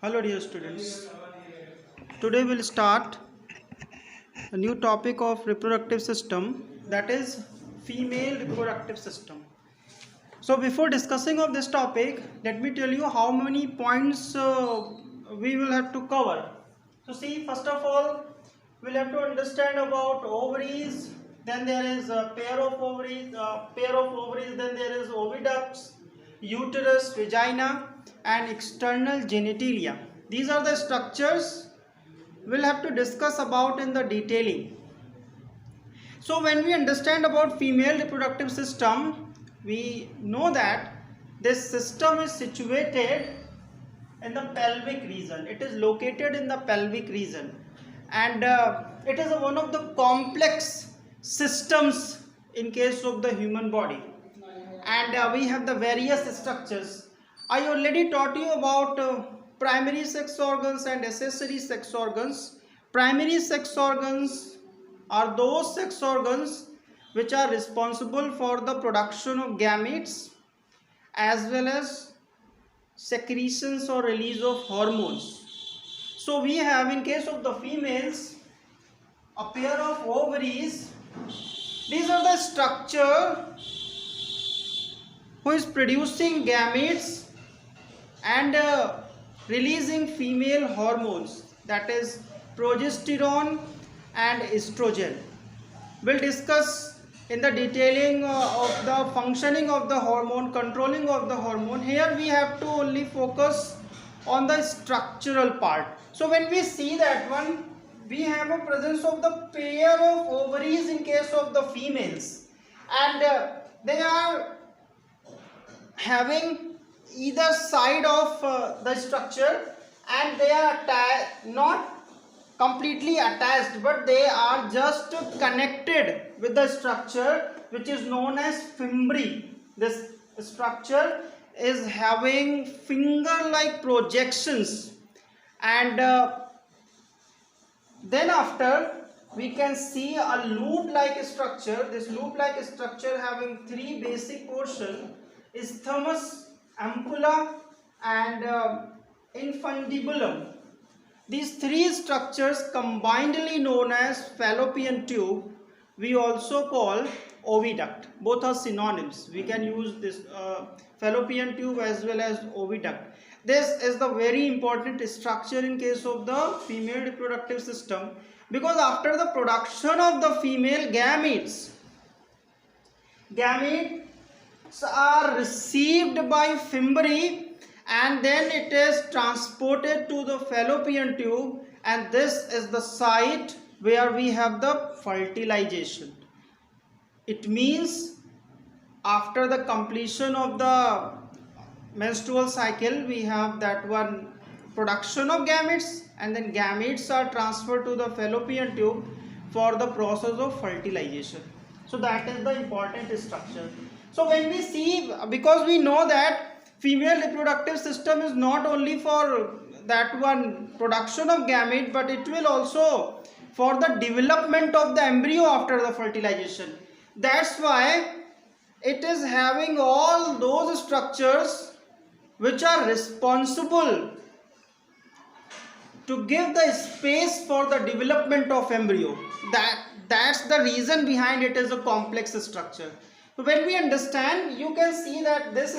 Hello dear students. Today we'll start a new topic of reproductive system, that is female reproductive system. So before discussing of this topic, let me tell you how many points we will have to cover. So see, first of all, we'll have to understand about ovaries, then there is a pair of ovaries, then there is oviducts, uterus, vagina and external genitalia. These are the structures we'll have to discuss about in the detailing. So when we understand about female reproductive system, we know that this system is situated in the pelvic region. It is located in the pelvic region, and it is one of the complex systems in case of the human body. And we have the various structures. I already taught you about primary sex organs and accessory sex organs. Primary sex organs are those sex organs which are responsible for the production of gametes as well as secretions or release of hormones. So we have, in case of the females, a pair of ovaries. These are the structure who is producing gametes and releasing female hormones, that is progesterone and estrogen. We'll discuss in the detailing of the functioning of the hormone, controlling of the hormone. Here we have to only focus on the structural part. So when we see that one, we have a presence of the pair of ovaries in case of the females, and they are having either side of the structure, and they are not completely attached, but they are just connected with the structure which is known as fimbriae. This structure is having finger like projections, and then after we can see a loop like structure. This loop like structure having three basic portions: isthmus, ampulla and infundibulum. These three structures combinedly known as fallopian tube, we also call oviduct. Both are synonyms. We can use this fallopian tube as well as oviduct. This is the very important structure in case of the female reproductive system, because after the production of the female gametes are received by fimbriae, and then it is transported to the fallopian tube, and this is the site where we have the fertilization. It means after the completion of the menstrual cycle, we have that one production of gametes, and then gametes are transferred to the fallopian tube for the process of fertilization. So that is the important structure. So when we see, because we know that female reproductive system is not only for that one production of gamete, but it will also for the development of the embryo after the fertilization. That's why it is having all those structures which are responsible to give the space for the development of embryo. That's the reason behind it is a complex structure. So when we understand, you can see that this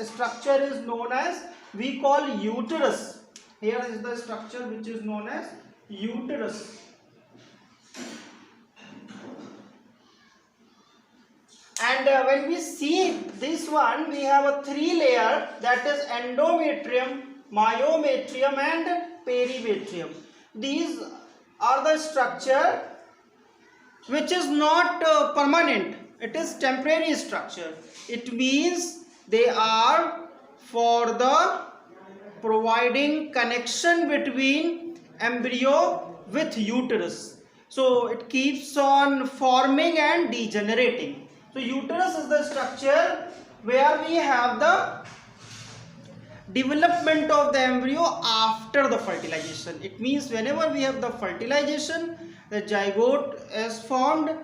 structure is known as, we call uterus. Here is the structure which is known as uterus. And when we see this one, we have a three layer, that is endometrium, myometrium and perimetrium. These are the structure which is not permanent. It is temporary structure. It means they are for the providing connection between embryo with uterus. So it keeps on forming and degenerating. So uterus is the structure where we have the development of the embryo after the fertilization. It means whenever we have the fertilization, the zygote is formed.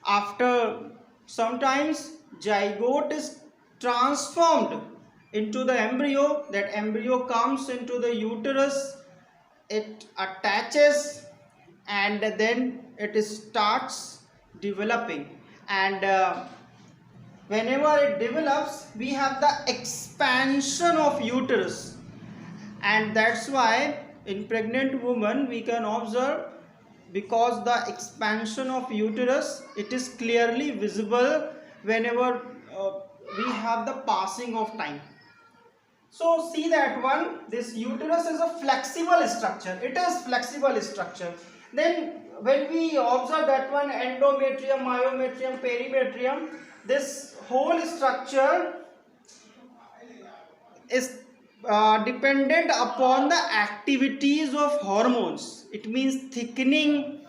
After sometimes zygote is transformed into the embryo. That embryo comes into the uterus, it attaches, and then it starts developing. And whenever it develops, we have the expansion of uterus, and that's why in pregnant woman we can observe, because the expansion of uterus, it is clearly visible whenever we have the passing of time. So see that one, this uterus is a flexible structure, it is flexible structure. Then when we observe that one, endometrium, myometrium, perimetrium, this whole structure is dependent upon the activities of hormones. It means thickening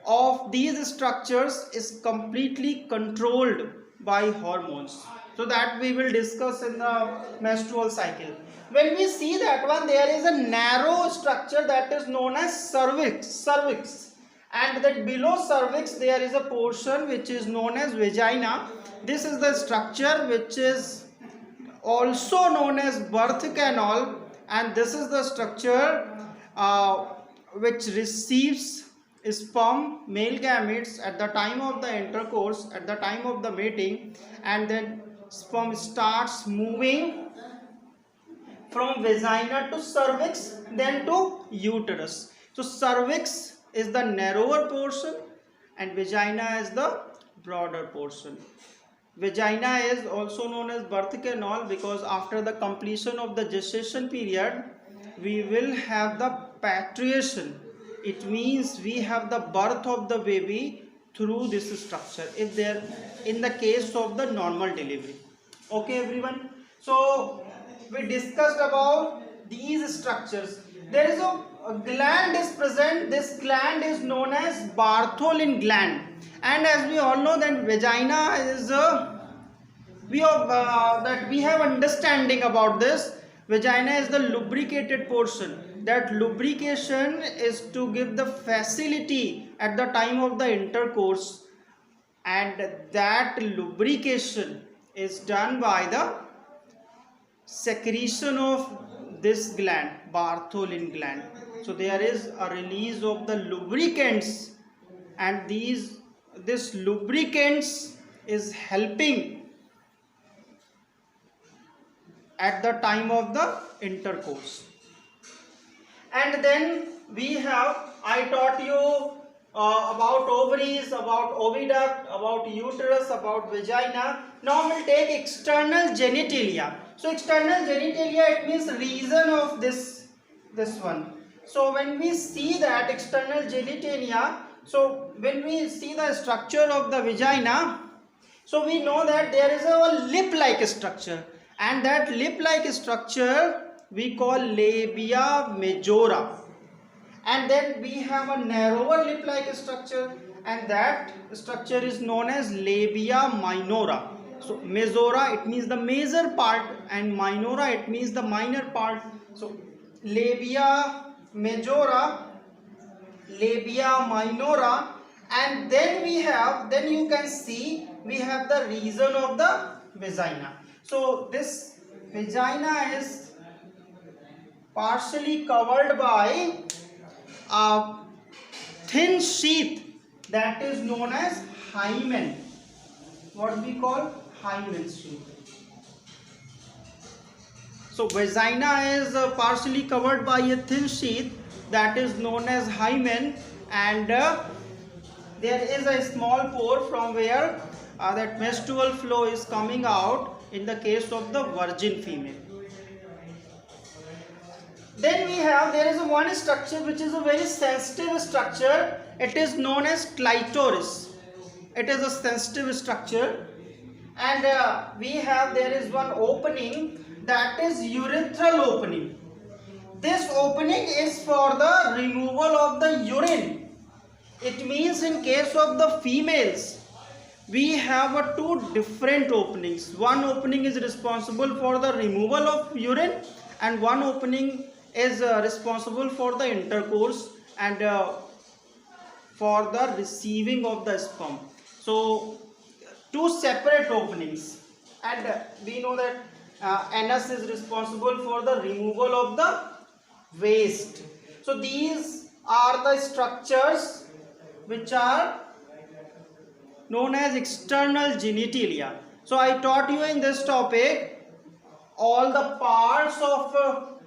of these structures is completely controlled by hormones. So that we will discuss in the menstrual cycle. When we see that one, there is a narrow structure that is known as cervix, and that below cervix there is a portion which is known as vagina. This is the structure which is also known as birth canal, and this is the structure which receives sperm, male gametes, at the time of the intercourse, at the time of the mating, and then sperm starts moving from vagina to cervix, then to uterus. So cervix is the narrower portion and vagina is the broader portion. Vagina is also known as birth canal because after the completion of the gestation period, we will have the patriation. It means we have the birth of the baby through this structure, if there in the case of the normal delivery. Okay everyone, so we discussed about these structures. There is a gland is present. This gland is known as Bartholin gland, and as we all know that vagina is we have understanding about this. Vagina is the lubricated portion. That lubrication is to give the facility at the time of the intercourse, and that lubrication is done by the secretion of this gland, Bartholin gland. So there is a release of the lubricants, and this lubricants is helping at the time of the intercourse. And then we have, I taught you about ovaries, about oviduct, about uterus, about vagina. Now we'll take external genitalia. So external genitalia, it means region of this one. So when we see that external genitalia, so when we see the structure of the vagina, so we know that there is a lip-like structure, and that lip-like structure we call labia majora. And then we have a narrower lip-like structure, and that structure is known as labia minora. So majora, it means the major part, and minora, it means the minor part. So labia majora, labia minora, and then we have, then you can see we have the region of the vagina. So this vagina is partially covered by a thin sheath that is known as hymen. What we call hymen sheath. So vagina is partially covered by a thin sheath that is known as hymen, and there is a small pore from where that menstrual flow is coming out in the case of the virgin female. Then we have, there is a one structure which is a very sensitive structure. It is known as clitoris. It is a sensitive structure, and we have, there is one opening, that is urethral opening. This opening is for the removal of the urine. It means in case of the females, we have two different openings. One opening is responsible for the removal of urine, and one opening is responsible for the intercourse and for the receiving of the sperm. So two separate openings, and we know that anus is responsible for the removal of the waste. So these are the structures which are known as external genitalia. So I taught you in this topic all the parts of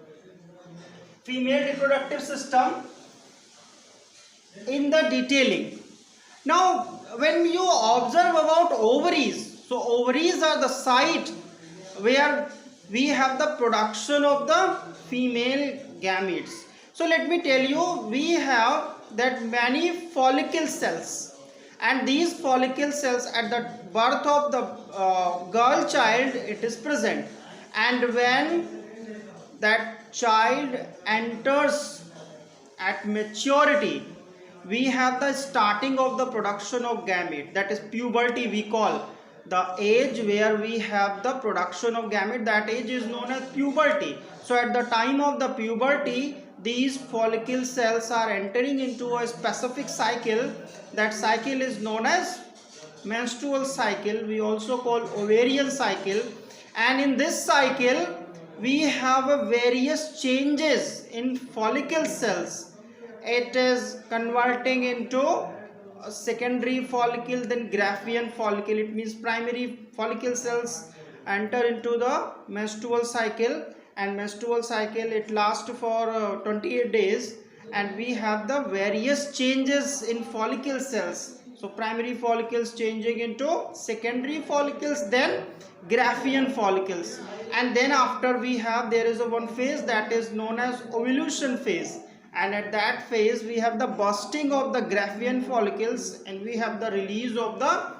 female reproductive system in the detailing. Now when you observe about ovaries, so ovaries are the site where we have the production of the female gametes. So let me tell you, we have that many follicle cells, and these follicle cells at the birth of the girl child it is present, and when that child enters at maturity, we have the starting of the production of gamete, that is puberty. We call the age where we have the production of gamete, that age is known as puberty. So at the time of the puberty, these follicle cells are entering into a specific cycle. That cycle is known as menstrual cycle, we also call ovarian cycle. And in this cycle we have a various changes in follicle cells. It is converting into a secondary follicle, then Graafian follicle. It means primary follicle cells enter into the menstrual cycle, and menstrual cycle it lasts for 28 days, and we have the various changes in follicle cells. So primary follicles changing into secondary follicles, then Graafian follicles, and then after we have, there is a one phase that is known as ovulation phase, and at that phase we have the bursting of the Graafian follicles, and we have the release of the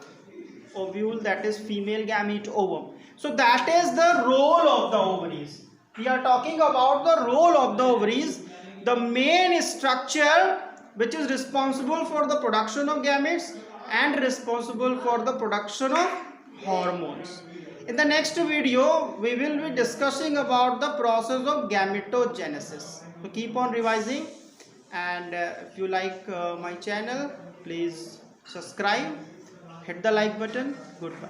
ovule, that is female gamete ovum. So that is the role of the ovaries. We are talking about the role of the ovaries, the main structure which is responsible for the production of gametes and responsible for the production of hormones. In the next video we will be discussing about the process of gametogenesis. So keep on revising, and if you like my channel, please subscribe, hit the like button. Goodbye.